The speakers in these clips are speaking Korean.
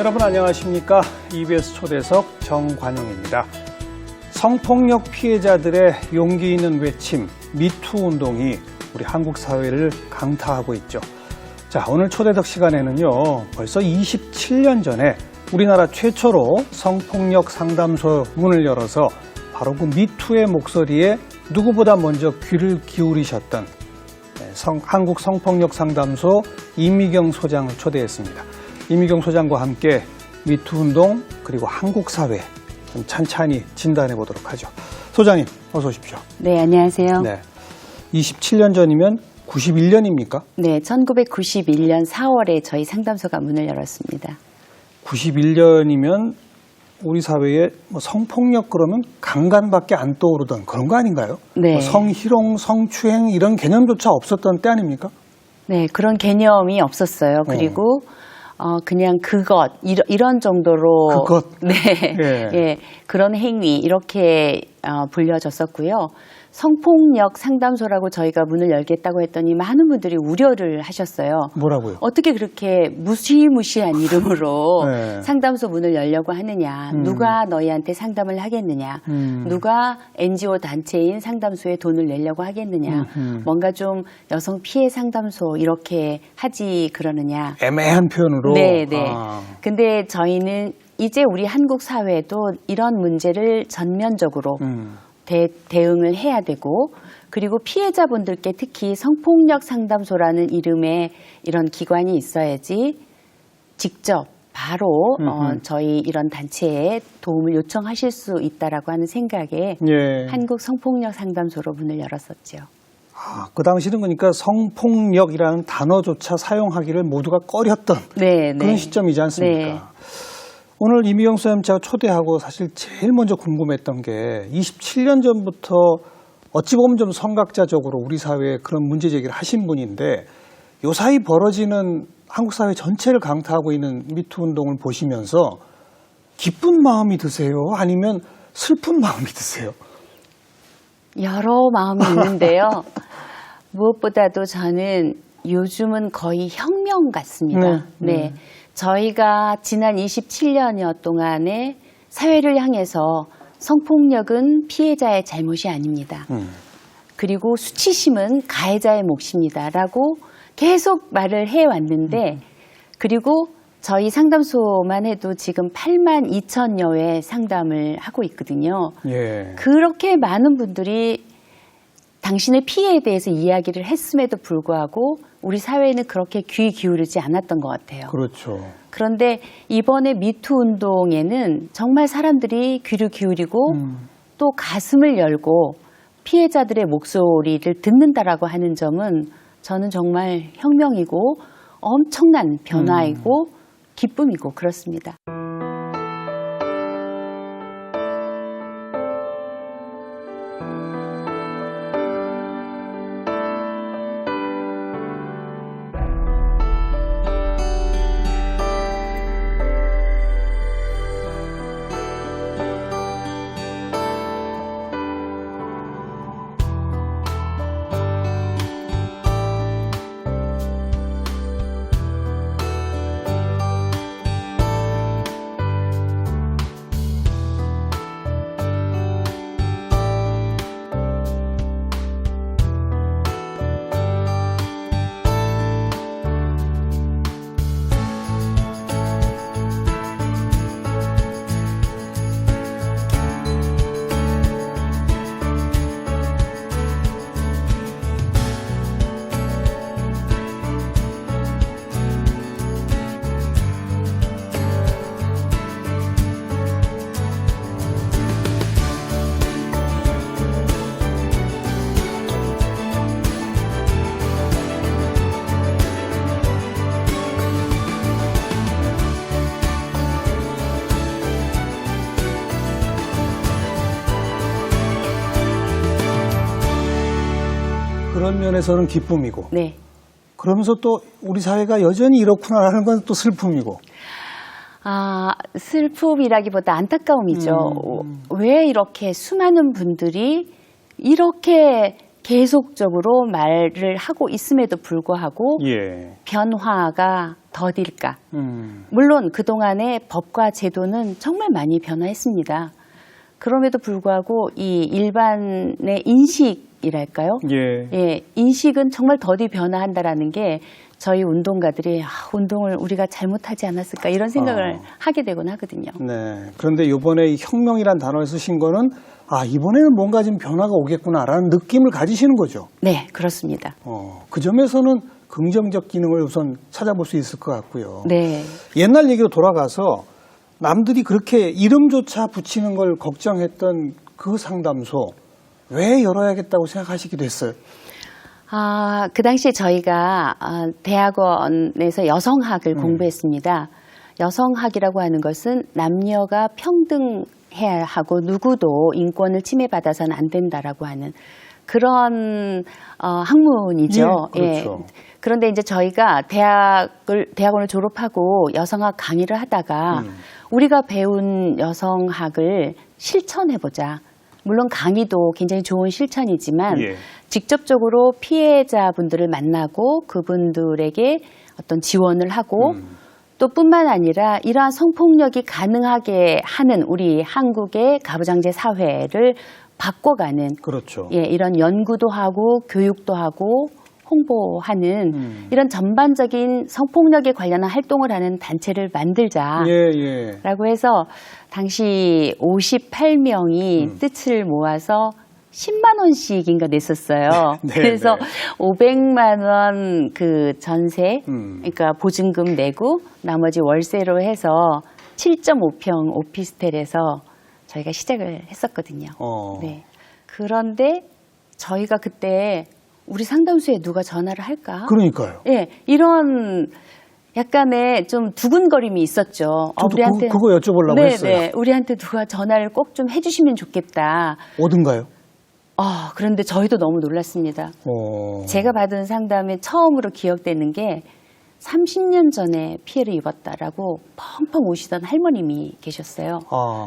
여러분 안녕하십니까? EBS 초대석 정관용입니다. 성폭력 피해자들의 용기 있는 외침, 미투 운동이 우리 한국 사회를 강타하고 있죠. 자, 오늘 초대석 시간에는요, 벌써 27년 전에 우리나라 최초로 성폭력 상담소 문을 열어서 바로 그 미투의 목소리에 누구보다 먼저 귀를 기울이셨던 한국 성폭력 상담소 이미경 소장을 초대했습니다. 이미경 소장과 함께 미투 운동 그리고 한국 사회 좀 찬찬히 진단해 보도록 하죠. 소장님 어서 오십시오. 네, 안녕하세요. 네, 27년 전이면 91년입니까? 네, 1991년 4월에 저희 상담소가 문을 열었습니다. 91년이면 우리 사회에 뭐 성폭력 그러면 강간밖에 안 떠오르던 그런 거 아닌가요? 네. 뭐 성희롱, 성추행 이런 개념조차 없었던 때 아닙니까? 네, 그런 개념이 없었어요. 그리고 그냥 그것 이런 정도로 그것. 네, 예. 예, 그런 행위 이렇게 불려졌었고요. 성폭력 상담소라고 저희가 문을 열겠다고 했더니 많은 분들이 우려를 하셨어요. 뭐라고요? 어떻게 그렇게 무시무시한 이름으로 네. 상담소 문을 열려고 하느냐. 누가 너희한테 상담을 하겠느냐. 누가 NGO 단체인 상담소에 돈을 내려고 하겠느냐. 뭔가 좀 여성 피해 상담소 이렇게 하지 그러느냐. 애매한 표현으로. 네, 네. 아. 근데 저희는 이제 우리 한국 사회도 이런 문제를 전면적으로 대응을 해야 되고, 그리고 피해자분들께 특히 성폭력 상담소라는 이름의 이런 기관이 있어야지 직접 바로 저희 이런 단체에 도움을 요청하실 수 있다라고 하는 생각에 예. 한국 성폭력 상담소로 문을 열었었죠. 아, 그 당시는 그러니까 성폭력이라는 단어조차 사용하기를 모두가 꺼렸던 네, 그런 네. 시점이지 않습니까? 네. 오늘 이미경 선생님 제가 초대하고 사실 제일 먼저 궁금했던 게 27년 전부터 어찌 보면 좀 선각자적으로 우리 사회에 그런 문제 제기를 하신 분인데 요사이 벌어지는 한국 사회 전체를 강타하고 있는 미투 운동을 보시면서 기쁜 마음이 드세요? 아니면 슬픈 마음이 드세요? 여러 마음이 있는데요. 무엇보다도 저는 요즘은 거의 혁명 같습니다. 네. 저희가 지난 27년여 동안에 사회를 향해서 성폭력은 피해자의 잘못이 아닙니다. 그리고 수치심은 가해자의 몫입니다라고 계속 말을 해왔는데, 그리고 저희 상담소만 해도 지금 8만 2천여 회 상담을 하고 있거든요. 예. 그렇게 많은 분들이 당신의 피해에 대해서 이야기를 했음에도 불구하고 우리 사회는 그렇게 귀 기울이지 않았던 것 같아요. 그렇죠. 그런데 이번에 미투 운동에는 정말 사람들이 귀를 기울이고 또 가슴을 열고 피해자들의 목소리를 듣는다라고 하는 점은 저는 정말 혁명이고 엄청난 변화이고 기쁨이고 그렇습니다. 그런 면에서는 기쁨이고 네. 그러면서 또 우리 사회가 여전히 이렇구나라는 건 또 슬픔이고. 슬픔이라기보다 안타까움이죠. 왜 이렇게 수많은 분들이 이렇게 계속적으로 말을 하고 있음에도 불구하고 예. 변화가 더딜까? 물론 그동안의 법과 제도는 정말 많이 변화했습니다. 그럼에도 불구하고 이 일반의 인식이랄까요? 예. 예, 인식은 정말 더디 변화한다라는 게 저희 운동가들이 운동을 우리가 잘못하지 않았을까 이런 생각을 하게 되곤 하거든요. 네. 그런데 이번에 이 혁명이란 단어를 쓰신 거는 이번에는 뭔가 좀 변화가 오겠구나라는 느낌을 가지시는 거죠. 네, 그렇습니다. 그 점에서는 긍정적 기능을 우선 찾아볼 수 있을 것 같고요. 네. 옛날 얘기로 돌아가서 남들이 그렇게 이름조차 붙이는 걸 걱정했던 그 상담소 왜 열어야겠다고 생각하시기도 했어요? 그 당시에 저희가 대학원에서 여성학을 공부했습니다. 여성학이라고 하는 것은 남녀가 평등해야 하고 누구도 인권을 침해받아서는 안 된다라고 하는 그런 학문이죠. 예, 그렇죠. 예. 그런데 이제 저희가 대학원을 졸업하고 여성학 강의를 하다가 우리가 배운 여성학을 실천해보자. 물론 강의도 굉장히 좋은 실천이지만 예. 직접적으로 피해자분들을 만나고 그분들에게 어떤 지원을 하고 또 뿐만 아니라 이러한 성폭력이 가능하게 하는 우리 한국의 가부장제 사회를 바꿔가는 그렇죠. 예, 이런 연구도 하고 교육도 하고 홍보하는 이런 전반적인 성폭력에 관련한 활동을 하는 단체를 만들자. 예. 라고 해서 당시 58명이 뜻을 모아서 10만 원씩인가 냈었어요. 네, 그래서 네. 500만 원 그 전세, 그러니까 보증금 내고 나머지 월세로 해서 7.5평 오피스텔에서 저희가 시작을 했었거든요. 네. 그런데 저희가 그때 우리 상담소에 누가 전화를 할까? 그러니까요. 예, 이런 약간의 좀 두근거림이 있었죠. 저도 그거 여쭤보려고 했어요. 네, 우리한테 누가 전화를 꼭 좀 해주시면 좋겠다. 오든가요? 그런데 저희도 너무 놀랐습니다. 제가 받은 상담에 처음으로 기억되는 게 30년 전에 피해를 입었다라고 펑펑 우시던 할머님이 계셨어요.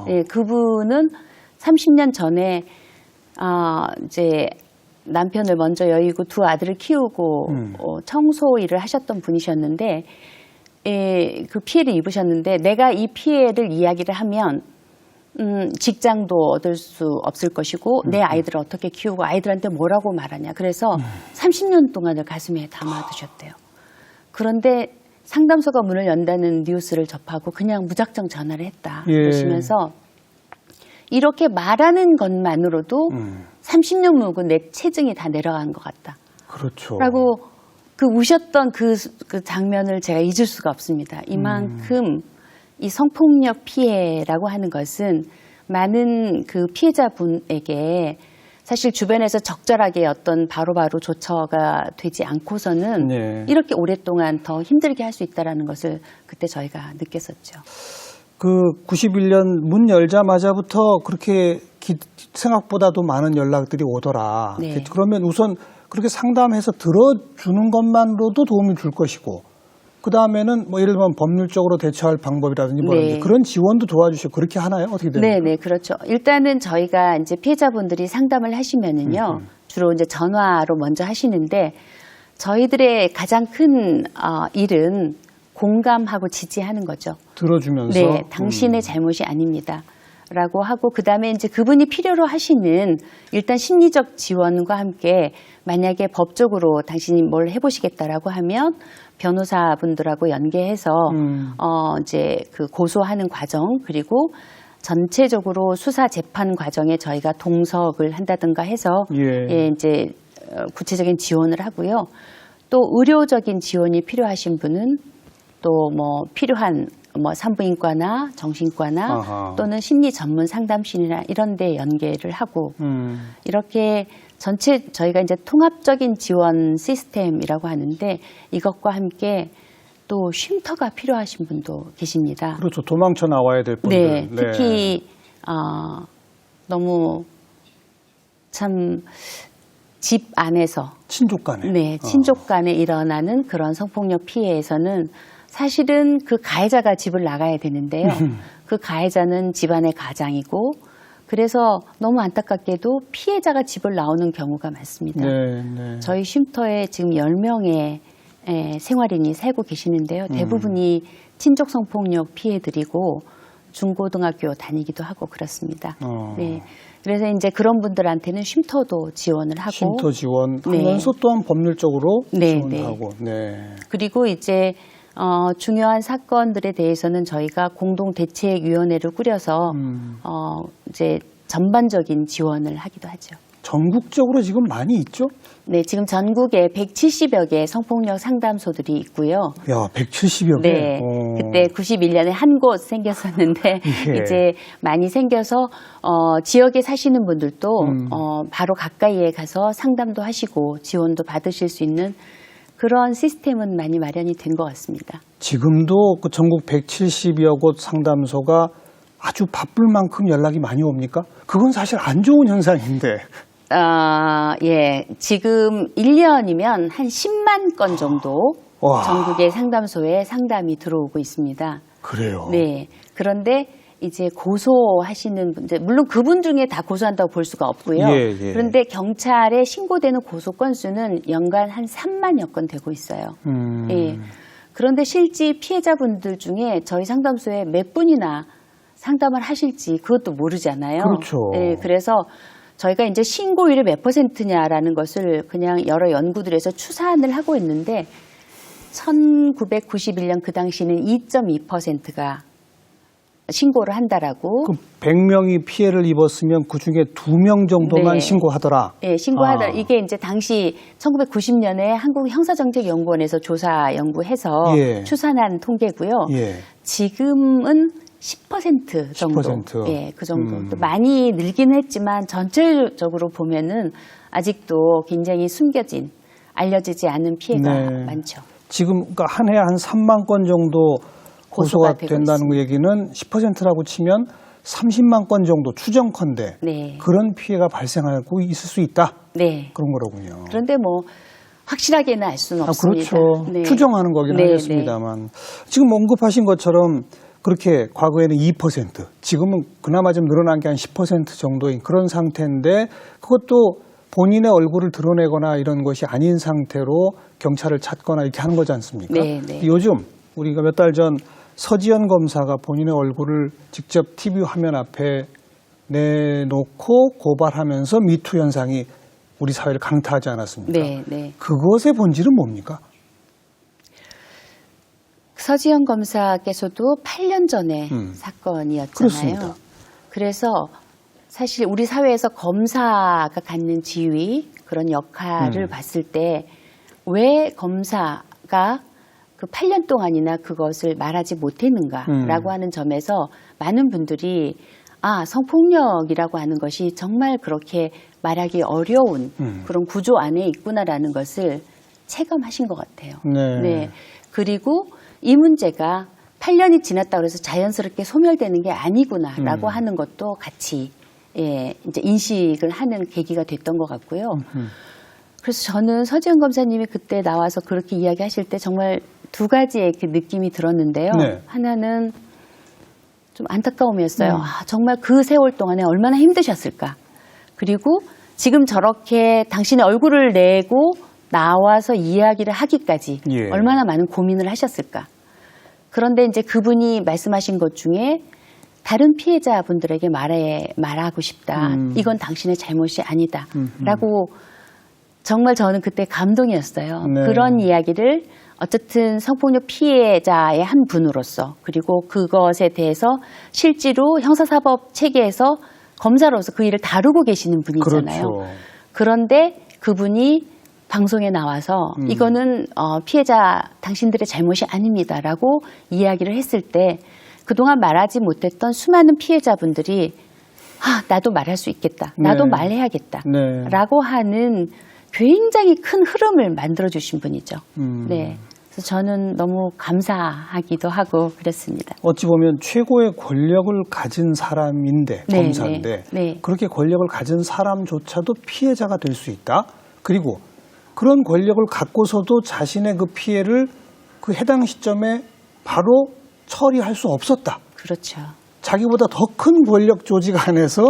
예, 그분은 30년 전에 이제 남편을 먼저 여의고 두 아들을 키우고 청소 일을 하셨던 분이셨는데 그 피해를 입으셨는데 내가 이 피해를 이야기를 하면 직장도 얻을 수 없을 것이고 내 아이들을 어떻게 키우고 아이들한테 뭐라고 말하냐. 그래서 30년 동안을 가슴에 담아두셨대요. 그런데 상담소가 문을 연다는 뉴스를 접하고 그냥 무작정 전화를 했다. 그러시면서 이렇게 말하는 것만으로도 30년 묵은 내 체증이 다 내려간 것 같다. 그렇죠. 라고 그 우셨던 그 장면을 제가 잊을 수가 없습니다. 이만큼 이 성폭력 피해라고 하는 것은 많은 그 피해자분에게 사실 주변에서 적절하게 어떤 바로바로 조처가 되지 않고서는 이렇게 오랫동안 더 힘들게 할 수 있다는 것을 그때 저희가 느꼈었죠. 그 91년 문 열자마자부터 그렇게 생각보다도 많은 연락들이 오더라. 네. 그러면 우선 그렇게 상담해서 들어주는 것만으로도 도움이 줄 것이고 그 다음에는 뭐 예를 들면 법률적으로 대처할 방법이라든지 뭐라든지 그런 지원도 도와주시고 그렇게 하나요? 어떻게 됩니까? 네, 그렇죠. 일단은 저희가 이제 피해자분들이 상담을 하시면은요, 주로 이제 전화로 먼저 하시는데 저희들의 가장 큰 일은 공감하고 지지하는 거죠. 들어주면서. 네, 당신의 잘못이 아닙니다. 라고 하고 그다음에 이제 그분이 필요로 하시는 일단 심리적 지원과 함께 만약에 법적으로 당신이 뭘 해보시겠다라고 하면 변호사분들하고 연계해서 이제 그 고소하는 과정 그리고 전체적으로 수사 재판 과정에 저희가 동석을 한다든가 해서 이제 구체적인 지원을 하고요. 또 의료적인 지원이 필요하신 분은 또 뭐 필요한 뭐 산부인과나 정신과나 또는 심리 전문 상담실이나 이런 데 연계를 하고 이렇게 전체 저희가 이제 통합적인 지원 시스템이라고 하는데 이것과 함께 또 쉼터가 필요하신 분도 계십니다. 그렇죠. 도망쳐 나와야 될 분들. 네, 특히 너무 참 집 안에서 친족 간에. 네, 친족 간에 일어나는 그런 성폭력 피해에서는 사실은 그 가해자가 집을 나가야 되는데요. 그 가해자는 집안의 가장이고 그래서 너무 안타깝게도 피해자가 집을 나오는 경우가 많습니다. 네, 네. 저희 쉼터에 지금 10명의 생활인이 살고 계시는데요. 대부분이 친족 성폭력 피해들이고 중고등학교 다니기도 하고 그렇습니다. 네. 그래서 이제 그런 분들한테는 쉼터도 지원을 하고 쉼터 지원하면서 또한 법률적으로 네, 지원하고. 네. 그리고 이제 중요한 사건들에 대해서는 저희가 공동대책위원회를 꾸려서 이제 전반적인 지원을 하기도 하죠. 전국적으로 지금 많이 있죠? 네, 지금 전국에 170여 개 성폭력 상담소들이 있고요. 야, 170여 개? 네, 그때 91년에 한 곳 생겼었는데 예. 이제 많이 생겨서 지역에 사시는 분들도 바로 가까이에 가서 상담도 하시고 지원도 받으실 수 있는 그런 시스템은 많이 마련이 된 것 같습니다. 지금도 그 전국 170여 곳 상담소가 아주 바쁠 만큼 연락이 많이 옵니까? 그건 사실 안 좋은 현상인데. 예. 지금 1년이면 한 10만 건 정도 와. 전국의 상담소에 상담이 들어오고 있습니다. 그래요. 네. 그런데 이제 고소하시는 분들, 물론 그분 중에 다 고소한다고 볼 수가 없고요. 예, 예. 그런데 경찰에 신고되는 고소 건수는 연간 한 3만여 건 되고 있어요. 예. 그런데 실제 피해자분들 중에 저희 상담소에 몇 분이나 상담을 하실지 그것도 모르잖아요. 그렇죠. 네, 그래서 저희가 이제 신고율이 몇 %냐라는 것을 그냥 여러 연구들에서 추산을 하고 있는데 1991년 그 당시는 2.2%가 신고를 한다라고. 그 100명이 피해를 입었으면 그중에 2명 정도만 네. 신고하더라. 네, 신고하더라. 이게 이제 당시 1990년에 한국형사정책연구원에서 조사 연구해서 예. 추산한 통계고요. 예. 지금은 10% 정도. 10%. 예, 그 정도. 또 많이 늘기는 했지만 전체적으로 보면은 아직도 굉장히 숨겨진, 알려지지 않은 피해가 네. 많죠. 지금 그러니까 한 해 한 3만 건 정도 고소가 되고 된다는 그 얘기는 10%라고 치면 30만 건 정도 추정컨대 네. 그런 피해가 발생하고 있을 수 있다. 네. 그런 거로군요. 그런데 뭐 확실하게는 알 수는 없습니다. 그렇죠. 네. 추정하는 거긴 네, 하겠습니다만 지금 언급하신 것처럼 그렇게 과거에는 2%, 지금은 그나마 좀 늘어난 게 한 10% 정도인 그런 상태인데 그것도 본인의 얼굴을 드러내거나 이런 것이 아닌 상태로 경찰을 찾거나 이렇게 하는 거지 않습니까? 네, 네. 요즘 우리가 몇 달 전 서지현 검사가 본인의 얼굴을 직접 TV 화면 앞에 내놓고 고발하면서 미투 현상이 우리 사회를 강타하지 않았습니까? 네, 네. 그것의 본질은 뭡니까? 서지현 검사께서도 8년 전에 사건이었잖아요. 그렇습니다. 그래서 사실 우리 사회에서 검사가 갖는 지위, 그런 역할을 봤을 때 왜 검사가 그 8년 동안이나 그것을 말하지 못했는가라고 하는 점에서 많은 분들이 성폭력이라고 하는 것이 정말 그렇게 말하기 어려운 그런 구조 안에 있구나라는 것을 체감하신 것 같아요. 네. 그리고 이 문제가 8년이 지났다고 해서 자연스럽게 소멸되는 게 아니구나라고 하는 것도 같이 이제 인식을 하는 계기가 됐던 것 같고요. 그래서 저는 서지현 검사님이 그때 나와서 그렇게 이야기하실 때 정말 두 가지의 그 느낌이 들었는데요. 네. 하나는 좀 안타까움이었어요. 정말 그 세월 동안에 얼마나 힘드셨을까. 그리고 지금 저렇게 당신의 얼굴을 내고 나와서 이야기를 하기까지 예. 얼마나 많은 고민을 하셨을까. 그런데 이제 그분이 말씀하신 것 중에 다른 피해자분들에게 말하고 싶다. 이건 당신의 잘못이 아니다. 라고 정말 저는 그때 감동이었어요. 네. 그런 이야기를 어쨌든 성폭력 피해자의 한 분으로서 그리고 그것에 대해서 실제로 형사사법 체계에서 검사로서 그 일을 다루고 계시는 분이잖아요. 그렇죠. 그런데 그분이 방송에 나와서 이거는 피해자 당신들의 잘못이 아닙니다라고 이야기를 했을 때 그동안 말하지 못했던 수많은 피해자분들이 나도 말할 수 있겠다. 나도 네. 말해야겠다. 네. 라고 하는 굉장히 큰 흐름을 만들어주신 분이죠. 네. 그래서 저는 너무 감사하기도 하고 그랬습니다. 어찌 보면 최고의 권력을 가진 사람인데, 네, 검사인데 네. 그렇게 권력을 가진 사람조차도 피해자가 될 수 있다. 그리고 그런 권력을 갖고서도 자신의 그 피해를 그 해당 시점에 바로 처리할 수 없었다. 그렇죠. 자기보다 더 큰 권력 조직 안에서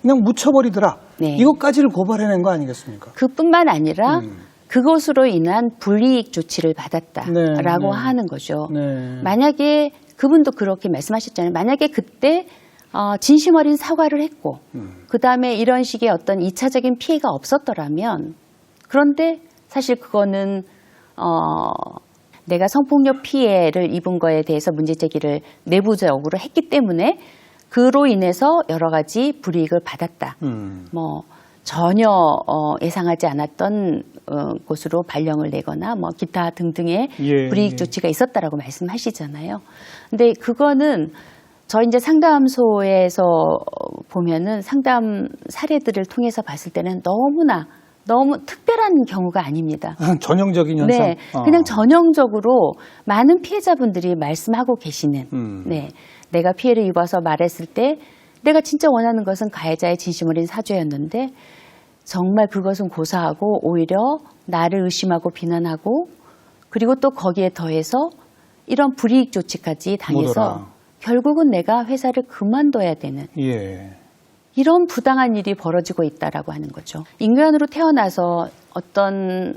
그냥 묻혀버리더라. 네. 이것까지를 고발해낸 거 아니겠습니까? 그뿐만 아니라 그것으로 인한 불이익 조치를 받았다라고 네. 하는 거죠. 네. 만약에 그분도 그렇게 말씀하셨잖아요. 만약에 그때 진심 어린 사과를 했고 그다음에 이런 식의 어떤 2차적인 피해가 없었더라면, 그런데 사실 그거는 내가 성폭력 피해를 입은 거에 대해서 문제 제기를 내부적으로 했기 때문에 그로 인해서 여러 가지 불이익을 받았다. 뭐 전혀 예상하지 않았던 곳으로 발령을 내거나 뭐 기타 등등의 예, 불이익 예. 조치가 있었다라고 말씀하시잖아요. 근데 그거는 저희 이제 상담소에서 보면은 상담 사례들을 통해서 봤을 때는 너무 특별한 경우가 아닙니다. 전형적인 현상. 네, 그냥 전형적으로 많은 피해자분들이 말씀하고 계시는, 네, 내가 피해를 입어서 말했을 때 내가 진짜 원하는 것은 가해자의 진심 어린 사죄였는데 정말 그것은 고사하고 오히려 나를 의심하고 비난하고, 그리고 또 거기에 더해서 이런 불이익 조치까지 당해서 뭐더라. 결국은 내가 회사를 그만둬야 되는, 예. 이런 부당한 일이 벌어지고 있다라고 하는 거죠. 인간으로 태어나서 어떤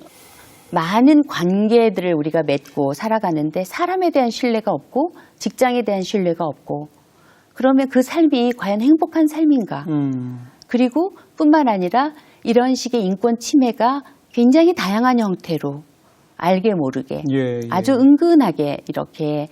많은 관계들을 우리가 맺고 살아가는데 사람에 대한 신뢰가 없고 직장에 대한 신뢰가 없고, 그러면 그 삶이 과연 행복한 삶인가? 그리고 뿐만 아니라 이런 식의 인권 침해가 굉장히 다양한 형태로 알게 모르게 예. 아주 은근하게 이렇게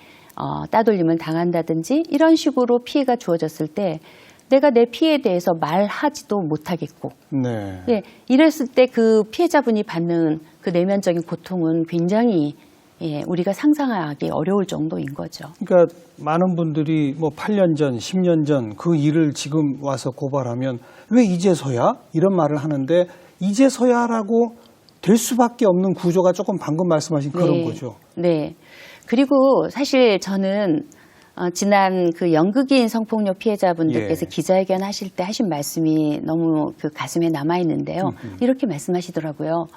따돌림을 당한다든지 이런 식으로 피해가 주어졌을 때 내가 내 피해에 대해서 말하지도 못하겠고, 네. 예, 이랬을 때 그 피해자분이 받는 그 내면적인 고통은 굉장히, 예, 우리가 상상하기 어려울 정도인 거죠. 그러니까 많은 분들이 뭐 8년 전, 10년 전 그 일을 지금 와서 고발하면 왜 이제서야? 이런 말을 하는데, 이제서야라고 될 수밖에 없는 구조가 조금 방금 말씀하신 그런 네. 거죠. 네. 그리고 사실 저는 지난 그 연극인 성폭력 피해자분들께서 예. 기자회견 하실 때 하신 말씀이 너무 그 가슴에 남아있는데요. 이렇게 말씀하시더라고요.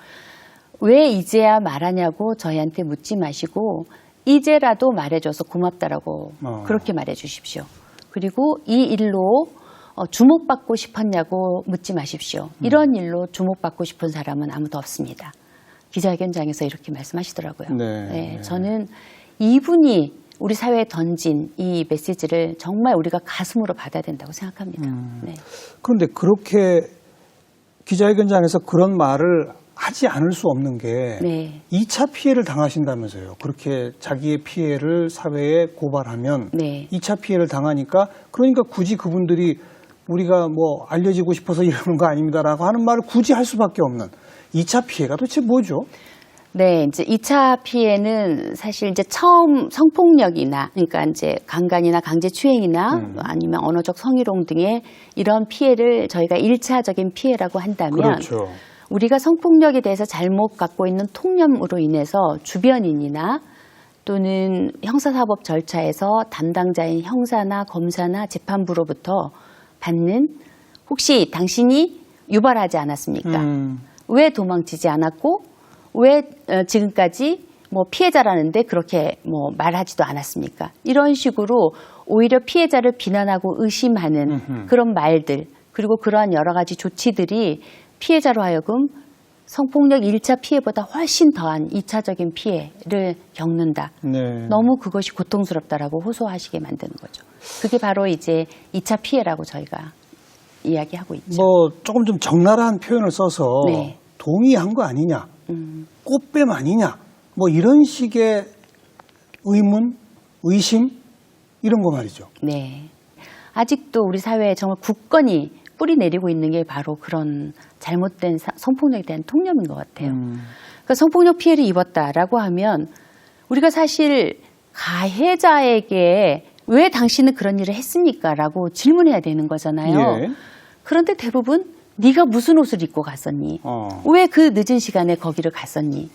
왜 이제야 말하냐고 저희한테 묻지 마시고 이제라도 말해줘서 고맙다라고 그렇게 말해 주십시오. 그리고 이 일로 주목받고 싶었냐고 묻지 마십시오. 이런 일로 주목받고 싶은 사람은 아무도 없습니다. 기자회견장에서 이렇게 말씀하시더라고요. 네. 네, 저는 이분이 우리 사회에 던진 이 메시지를 정말 우리가 가슴으로 받아야 된다고 생각합니다. 네. 그런데 그렇게 기자회견장에서 그런 말을 하지 않을 수 없는 게 네. 2차 피해를 당하신다면서요. 그렇게 자기의 피해를 사회에 고발하면 네. 2차 피해를 당하니까, 그러니까 굳이 그분들이 우리가 뭐 알려지고 싶어서 이러는 거 아닙니다라고 하는 말을 굳이 할 수밖에 없는 2차 피해가 도대체 뭐죠? 네, 이제 2차 피해는 사실 이제 처음 성폭력이나, 그러니까 이제 강간이나 강제추행이나 아니면 언어적 성희롱 등의 이런 피해를 저희가 1차적인 피해라고 한다면, 그렇죠. 우리가 성폭력에 대해서 잘못 갖고 있는 통념으로 인해서 주변인이나 또는 형사사법 절차에서 담당자인 형사나 검사나 재판부로부터 받는, 혹시 당신이 유발하지 않았습니까? 왜 도망치지 않았고 왜 지금까지 뭐 피해자라는데 그렇게 뭐 말하지도 않았습니까? 이런 식으로 오히려 피해자를 비난하고 의심하는 그런 말들, 그리고 그러한 여러 가지 조치들이 피해자로 하여금 성폭력 1차 피해보다 훨씬 더한 2차적인 피해를 겪는다. 네. 너무 그것이 고통스럽다라고 호소하시게 만드는 거죠. 그게 바로 이제 2차 피해라고 저희가 이야기하고 있죠. 뭐 조금 좀 적나라한 표현을 써서 네. 동의한 거 아니냐, 꽃뱀 아니냐, 뭐 이런 식의 의문, 의심 이런 거 말이죠. 네. 아직도 우리 사회에 정말 굳건히 뿌리 내리고 있는 게 바로 그런 잘못된 성폭력에 대한 통념인 것 같아요. 그러니까 성폭력 피해를 입었다라고 하면 우리가 사실 가해자에게 왜 당신은 그런 일을 했습니까? 라고 질문해야 되는 거잖아요. 예. 그런데 대부분 네가 무슨 옷을 입고 갔었니? 왜 그 늦은 시간에 거기를 갔었니?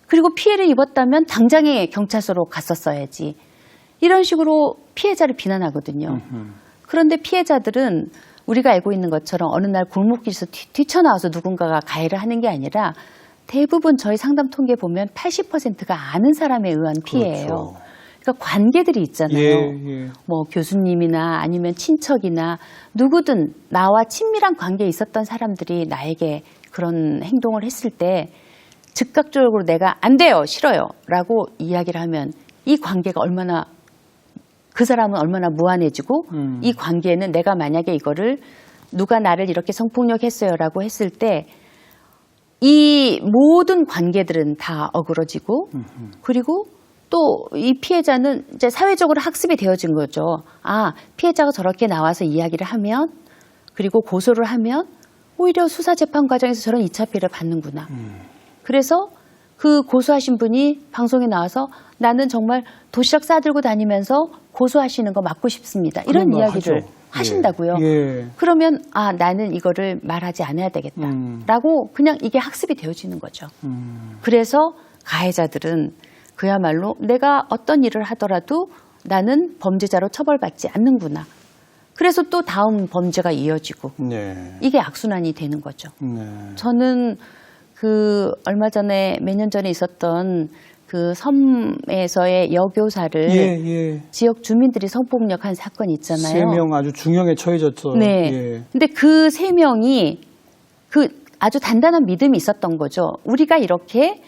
그리고 피해를 입었다면 당장에 경찰서로 갔었어야지. 이런 식으로 피해자를 비난하거든요. 그런데 피해자들은 우리가 알고 있는 것처럼 어느 날 골목길에서 뛰쳐나와서 누군가가 가해를 하는 게 아니라 대부분 저희 상담 통계 보면 80%가 아는 사람에 의한 피해예요. 그렇죠. 그러니까 관계들이 있잖아요. 예. 뭐 교수님이나 아니면 친척이나 누구든 나와 친밀한 관계에 있었던 사람들이 나에게 그런 행동을 했을 때 즉각적으로 내가 안 돼요, 싫어요 라고 이야기를 하면 이 관계가 얼마나, 그 사람은 얼마나 무한해지고 이 관계에는 내가 만약에 이거를 누가 나를 이렇게 성폭력했어요 라고 했을 때 이 모든 관계들은 다 어그러지고 그리고 또 이 피해자는 이제 사회적으로 학습이 되어진 거죠. 아, 피해자가 저렇게 나와서 이야기를 하면 그리고 고소를 하면 오히려 수사 재판 과정에서 저런 2차 피해를 받는구나. 그래서 그 고소하신 분이 방송에 나와서 나는 정말 도시락 싸들고 다니면서 고소하시는 거 막고 싶습니다. 이런 그런 거 이야기를 하죠. 하신다고요. 예. 그러면 아, 나는 이거를 말하지 않아야 되겠다. 라고 그냥 이게 학습이 되어지는 거죠. 그래서 가해자들은 그야말로 내가 어떤 일을 하더라도 나는 범죄자로 처벌받지 않는구나. 그래서 또 다음 범죄가 이어지고 네. 이게 악순환이 되는 거죠. 네. 저는 그 얼마 전에 몇 년 전에 있었던 그 섬에서의 여교사를 예. 지역 주민들이 성폭력한 사건이 있잖아요. 3명 아주 중형에 처해졌죠. 네. 예. 근데 그 3명이 그 아주 단단한 믿음이 있었던 거죠. 우리가 이렇게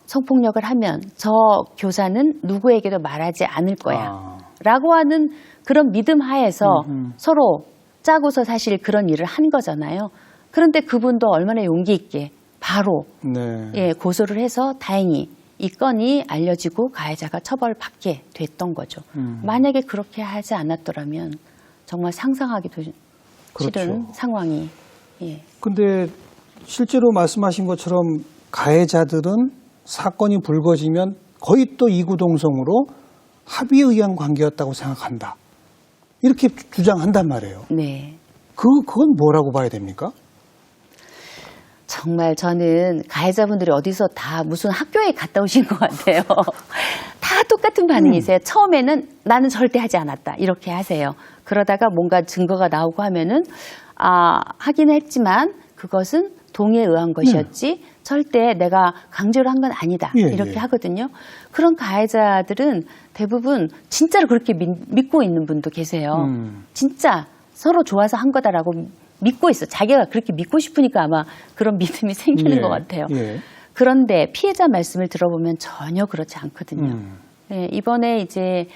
성폭력을 하면 저 교사는 누구에게도 말하지 않을 거야. 라고 하는 그런 믿음 하에서 서로 짜고서 사실 그런 일을 한 거잖아요. 그런데 그분도 얼마나 용기 있게 바로 네. 예, 고소를 해서 다행히 이 건이 알려지고 가해자가 처벌받게 됐던 거죠. 만약에 그렇게 하지 않았더라면 정말 상상하기도 그렇죠. 싫은 상황이. 예. 근데 실제로 말씀하신 것처럼 가해자들은 사건이 불거지면 거의 또 이구동성으로 합의에 의한 관계였다고 생각한다. 이렇게 주장한단 말이에요. 네. 그건 뭐라고 봐야 됩니까? 정말 저는 가해자분들이 어디서 다 무슨 학교에 갔다 오신 것 같아요. 다 똑같은 반응이세요. 처음에는 나는 절대 하지 않았다. 이렇게 하세요. 그러다가 뭔가 증거가 나오고 하면은 하긴 했지만 그것은 동의에 의한 것이었지 절대 내가 강제로 한 건 아니다. 이렇게 하거든요. 그런 가해자들은 대부분 진짜로 그렇게 믿고 있는 분도 계세요. 진짜 서로 좋아서 한 거다라고 믿고 있어. 자기가 그렇게 믿고 싶으니까 아마 그런 믿음이 생기는 것 같아요. 그런데 피해자 말씀을 들어보면 전혀 그렇지 않거든요. 네, 이번에 이제